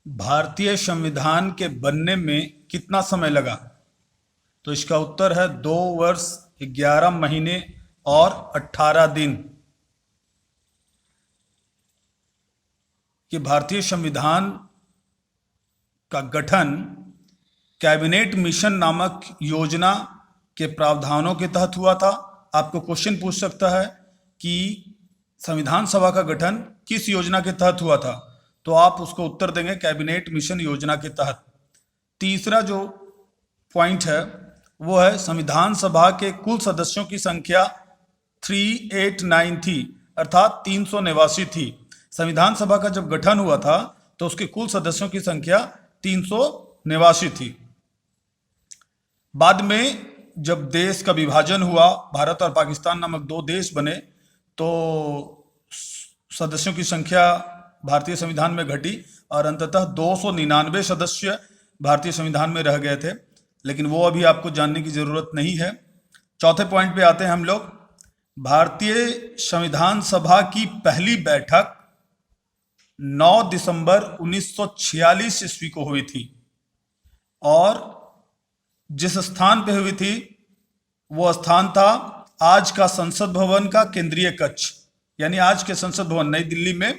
भारतीय संविधान के बनने में कितना समय लगा? तो इसका उत्तर है 2 वर्ष 11 महीने और 18 दिन। कि भारतीय संविधान का गठन कैबिनेट मिशन नामक योजना के प्रावधानों के तहत हुआ था। आपको क्वेश्चन पूछ सकता है कि संविधान सभा का गठन किस योजना के तहत हुआ था, तो आप उसको उत्तर देंगे कैबिनेट मिशन योजना के तहत। तीसरा जो पॉइंट है वो है संविधान सभा के कुल सदस्यों की संख्या 389 थी, अर्थात 389 थी। संविधान सभा का जब गठन हुआ था तो उसके कुल सदस्यों की संख्या 389 थी। बाद में जब देश का विभाजन हुआ, भारत और पाकिस्तान नामक 2 देश बने, तो सदस्यों की संख्या भारतीय संविधान में घटी और अंततः 299 सदस्य भारतीय संविधान में रह गए थे, लेकिन वो अभी आपको जानने की जरूरत नहीं है। चौथे पॉइंट पे आते हैं हम लोग। भारतीय संविधान सभा की पहली बैठक 9 दिसंबर 1946 ईस्वी को हुई थी और जिस स्थान पे हुई थी वो स्थान था आज का संसद भवन का केंद्रीय कक्ष, यानी आज के संसद भवन नई दिल्ली में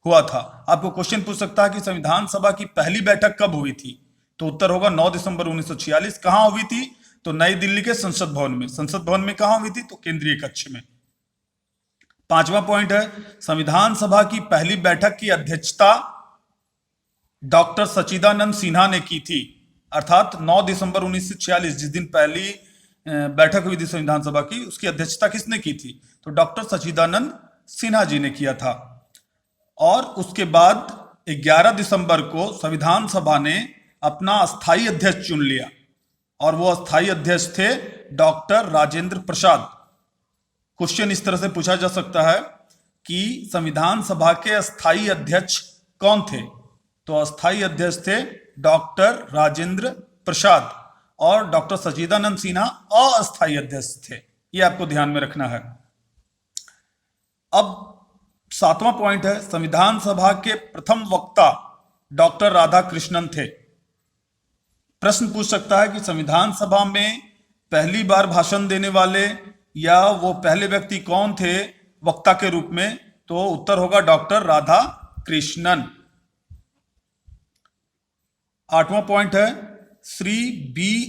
हुआ था। आपको क्वेश्चन पूछ सकता है कि संविधान सभा की पहली बैठक कब हुई थी, तो उत्तर होगा 9 दिसंबर 1946। कहां हुई थी, तो नई दिल्ली के संसद भवन में। संसद भवन में कहां हुई थी, तो केंद्रीय कक्ष में। पांचवा पॉइंट है संविधान सभा की पहली बैठक की अध्यक्षता डॉक्टर सच्चिदानंद सिन्हा ने की थी, अर्थात 9 दिसंबर 1946 जिस दिन पहली बैठक हुई थी संविधान सभा की, उसकी अध्यक्षता किसने की थी, तो डॉक्टर सच्चिदानंद सिन्हा जी ने किया था। और उसके बाद 11 दिसंबर को संविधान सभा ने अपना अस्थायी अध्यक्ष चुन लिया और वो अस्थायी अध्यक्ष थे डॉक्टर राजेंद्र प्रसाद। क्वेश्चन इस तरह से पूछा जा सकता है कि संविधान सभा के अस्थायी अध्यक्ष कौन थे, तो अस्थायी अध्यक्ष थे डॉक्टर राजेंद्र प्रसाद और डॉक्टर सच्चिदानंद सिन्हा अस्थायी अध्यक्ष थे। ये आपको ध्यान में रखना है। अब 7वां पॉइंट है संविधान सभा के प्रथम वक्ता डॉक्टर राधाकृष्णन थे। प्रश्न पूछ सकता है कि संविधान सभा में पहली बार भाषण देने वाले या वो पहले व्यक्ति कौन थे वक्ता के रूप में, तो उत्तर होगा डॉक्टर राधाकृष्णन। 8वां पॉइंट है श्री बी